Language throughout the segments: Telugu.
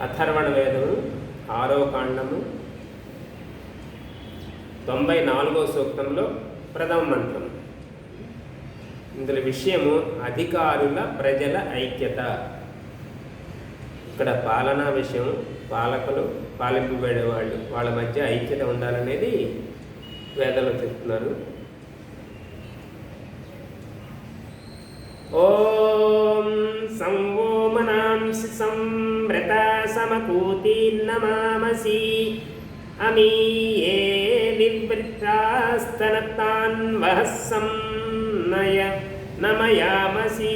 అథర్వణ వేదము 6వ కాండము 94వ సూక్తంలో ప్రథమ మంత్రం. ఇందులో విషయము అధికారుల ప్రజల ఐక్యత. ఇక్కడ పాలనా విషయం, పాలకులు పాలింపబడేవాళ్ళు వాళ్ళ మధ్య ఐక్యత ఉండాలనేది వేదంలో చెప్తున్నారు. ఓం సంవో మనాంసి సంవ్రత సమకూతిర్నమామసి అమీయే వివృత్తాస్తనతాన్ వహస్సం నయ నమయామసి.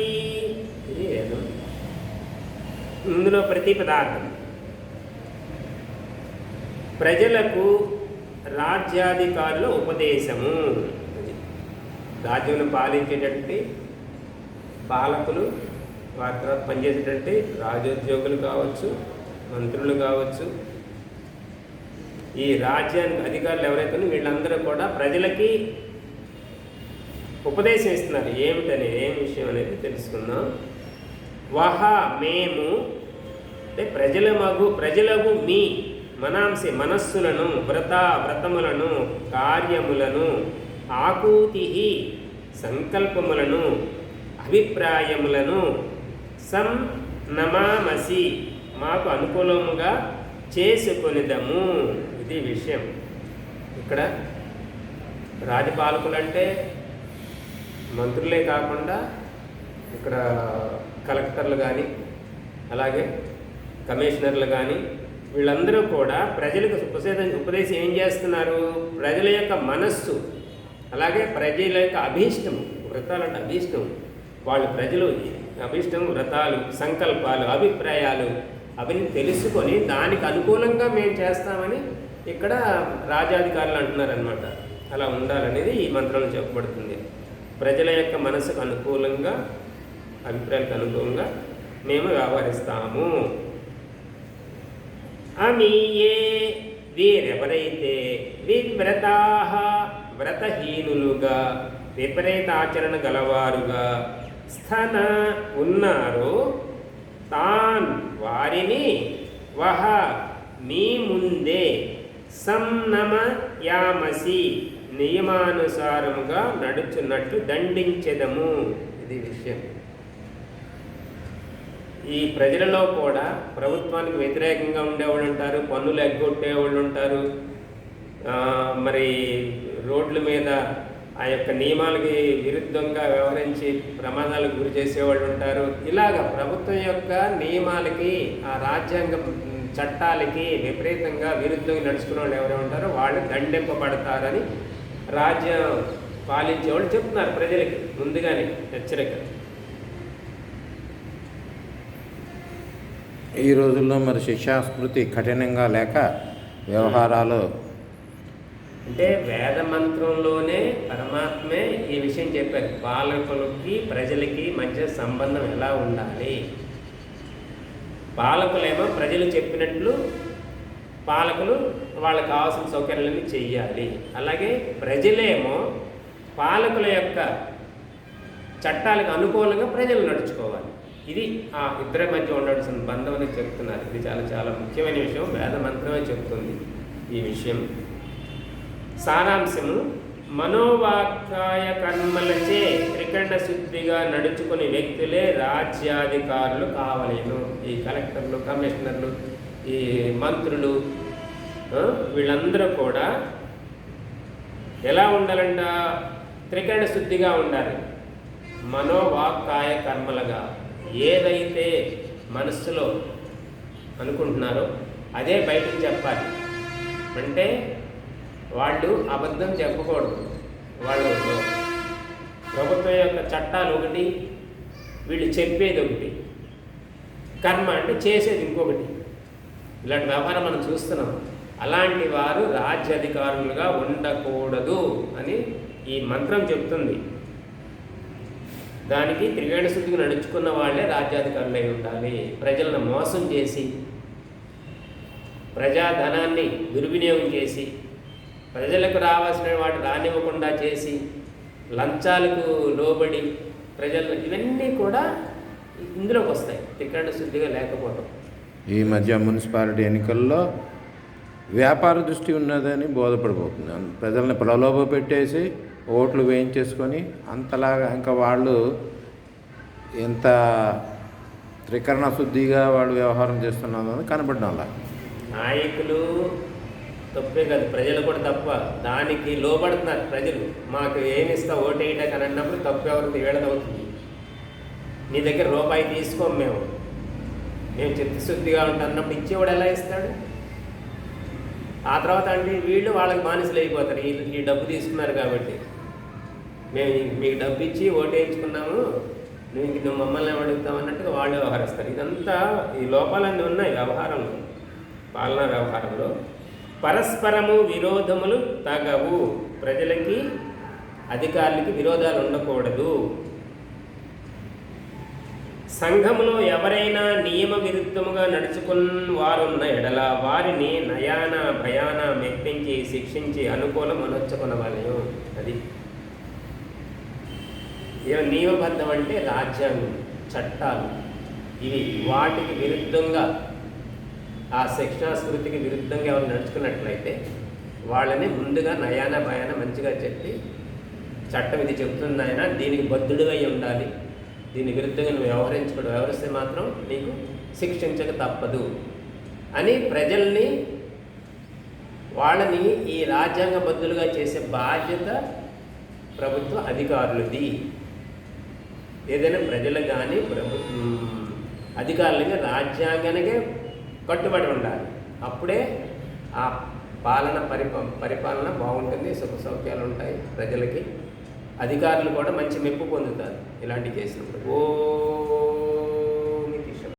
ఇది వేదం. ఇందులో ప్రతి పదార్థం ప్రజలకు రాజ్యాధికారుల ఉపదేశము. రాజ్యం పాలించేటటువంటి పాలకులు, వారి తర్వాత పనిచేసేటటువంటి రాజోద్యోగులు కావచ్చు, మంత్రులు కావచ్చు, ఈ రాజ్యానికి అధికారులు ఎవరైతే వీళ్ళందరూ కూడా ప్రజలకి ఉపదేశం ఇస్తున్నారు. ఏమిటనేది, ఏం విషయం అనేది తెలుసుకుందాం. వహ మేము అంటే ప్రజలకు మీ మనాంసి మనస్సులను, వ్రతములను, కార్యములను, ఆకూతి సంకల్పములను, అభిప్రాయములను నమామసి మాకు అనుకూలముగా చేసుకొనిదము. ఇది విషయం. ఇక్కడ రాజపాలకులు అంటే మంత్రులే కాకుండా ఇక్కడ కలెక్టర్లు కానీ, అలాగే కమిషనర్లు కానీ, వీళ్ళందరూ కూడా ప్రజలకు ఉపదేశం ఏం చేస్తున్నారు? ప్రజల యొక్క మనస్సు, అలాగే ప్రజల యొక్క అభీష్టము. వ్రతాలు అంటే అభీష్టం. వాళ్ళు ప్రజలు అభీష్టం, వ్రతాలు, సంకల్పాలు, అభిప్రాయాలు అవన్నీ తెలుసుకొని దానికి అనుకూలంగా మేము చేస్తామని ఇక్కడ రాజ్యాధికారులు అంటున్నారనమాట. అలా ఉండాలనేది ఈ మంత్రంలో చెప్పబడుతుంది. ప్రజల యొక్క మనసుకు అనుకూలంగా, అభిప్రాయాలకు అనుకూలంగా మేము వ్యవహరిస్తాము. అమీయే వీరెవరైతే వివ్రతాః వ్రతహీనులుగా, విపరీతాచరణ గలవారుగా స్థన ఉన్నారో తాన్ వారిని వహ మీ ముందే సంనమయామసి నియమానుసారముగా నడుచున్నట్టు దండించెదము. ఇది విషయం. ఈ ప్రజలలో కూడా ప్రభుత్వానికి వ్యతిరేకంగా ఉండేవాళ్ళు ఉంటారు, పన్నులు ఎగ్గొట్టేవాళ్ళు ఉంటారు, మరి రోడ్ల మీద ఆ యొక్క నియమాలకి విరుద్ధంగా వ్యవహరించి ప్రమాదాలకు గురి చేసేవాళ్ళు ఉంటారు. ఇలాగ ప్రభుత్వం యొక్క నియమాలకి, ఆ రాజ్యాంగ చట్టాలకి విపరీతంగా విరుద్ధంగా నడుచుకునే వాళ్ళు ఎవరు ఉంటారో వాళ్ళు దండింపబడతారని రాజ్యం పాలించేవాళ్ళు చెప్తున్నారు ప్రజలకి ముందుగానే హెచ్చరిక. ఈ రోజుల్లో మరి శిక్షాస్మృతి కఠినంగా లేక వ్యవహారాలు అంటే వేద మంత్రంలోనే పరమాత్మే ఈ విషయం చెప్పారు. పాలకులకి ప్రజలకి మధ్య సంబంధం ఎలా ఉండాలి. పాలకులేమో ప్రజలు చెప్పినట్లు పాలకులు వాళ్ళకి కావాల్సిన సౌకర్యాలన్నీ చెయ్యాలి. అలాగే ప్రజలేమో పాలకుల యొక్క చట్టాలకు అనుకూలంగా ప్రజలు నడుచుకోవాలి. ఇది ఆ ఇద్దరి మధ్య ఉండాల్సిన బంధం అని చెప్తున్నారు. ఇది చాలా చాలా ముఖ్యమైన విషయం. వేద మంత్రమే చెప్తుంది ఈ విషయం. సారాంశము: మనోవాక్కాయ కర్మలచే త్రికరణ శుద్ధిగా నడుచుకునే వ్యక్తులే రాజ్యాధికారులు కావలేను. ఈ కలెక్టర్లు, కమిషనర్లు, ఈ మంత్రులు, వీళ్ళందరూ కూడా ఎలా ఉండాలంట? త్రికరణ శుద్ధిగా ఉండాలి. మనోవాక్కాయ కర్మలుగా ఏదైతే మనస్సులో అనుకుంటున్నారో అదే బయటకు చెప్పాలి. అంటే వాళ్ళు అబద్ధం చెప్పకూడదు. వాళ్ళు ప్రభుత్వం యొక్క చట్టాలు ఒకటి, వీళ్ళు చెప్పేది ఒకటి, కర్మ అంటే చేసేది ఇంకొకటి. ఇలాంటి వ్యవహారం మనం చూస్తున్నాం. అలాంటి వారు రాజ్యాధికారులుగా ఉండకూడదు అని ఈ మంత్రం చెప్తుంది. దానికి త్రికరణ శుద్ధిగా నడుచుకున్న వాళ్ళే రాజ్యాధికారులు అయి ఉండాలి. ప్రజలను మోసం చేసి, ప్రజాధనాన్ని దుర్వినియోగం చేసి, ప్రజలకు రావాల్సిన వాటి రానివ్వకుండా చేసి, లంచాలకు లోబడి ప్రజలు, ఇవన్నీ కూడా ఇందులోకి వస్తాయి త్రికరణ శుద్ధిగా లేకపోవడం. ఈ మధ్య మున్సిపాలిటీ ఎన్నికల్లో వ్యాపార దృష్టి ఉన్నదని బోధపడిపోతుంది. ప్రజల్ని ప్రలోభ పెట్టేసి ఓట్లు వేయించేసుకొని అంతలాగా ఇంకా వాళ్ళు ఎంత త్రికరణ శుద్ధిగా వాళ్ళు వ్యవహారం చేస్తున్నారని కనపడడం అలా. నాయకులు తప్పే కాదు, ప్రజలు కూడా తప్ప. దానికి లోబడుతున్నారు ప్రజలు. మాకు ఏమిస్తా ఓటేయటం అని అన్నప్పుడు తప్పు ఎవరికి వీళ్ళదవుతుంది. నీ దగ్గర రూపాయి తీసుకోం మేము చిత్తశుద్ధిగా ఉంటున్నప్పుడు ఇచ్చేవాడు ఎలా ఇస్తాడు? ఆ తర్వాత అంటే వీళ్ళు వాళ్ళకి బానిసలు అయిపోతారు. ఈ డబ్బు తీసుకున్నారు కాబట్టి మేము మీకు డబ్బు ఇచ్చి ఓటు వేయించుకున్నాము, నువ్వు మమ్మల్ని అడుగుతావు అన్నట్టుగా వాళ్ళు వ్యవహరిస్తారు. ఇదంతా ఈ లోపాలన్నీ ఉన్నాయి వ్యవహారంలో, పాలనా వ్యవహారంలో. పరస్పరము విరోధములు తగవు. ప్రజలకి అధికారులకి విరోధాలు ఉండకూడదు. సంఘములో ఎవరైనా నియమ విరుద్ధముగా నడుచుకున్న వారున్న ఎడల వారిని నయాన భయాన మెప్పించి శిక్షించి అనుకూలం అనొచ్చుకునవలెను. అది నియమబద్ధం అంటే రాజ్యాంగం, చట్టాలు. ఇవి వాటికి విరుద్ధంగా, ఆ శిక్షాస్మృతికి విరుద్ధంగా ఎవరు నడుచుకున్నట్లయితే వాళ్ళని ముందుగా నయాన భయాన మంచిగా చెప్పి, చట్టం ఇది చెప్తుంది ఆయన, దీనికి బద్ధుడివై ఉండాలి, దీని విరుద్ధంగా నువ్వు వ్యవహరిస్తే మాత్రం నీకు శిక్షించక తప్పదు అని ప్రజల్ని, వాళ్ళని ఈ రాజ్యాంగబద్ధులుగా చేసే బాధ్యత ప్రభుత్వ అధికారులది. ఏదైనా ప్రజలు కానీ అధికారులకి రాజ్యాంగానికే కట్టుబడి ఉండాలి. అప్పుడే ఆ పరిపాలన బాగుంటుంది, సుఖ సౌఖ్యాలు ఉంటాయి ప్రజలకి. అధికారులు కూడా మంచి మెప్పు పొందుతారు ఇలాంటివి చేసినప్పుడు.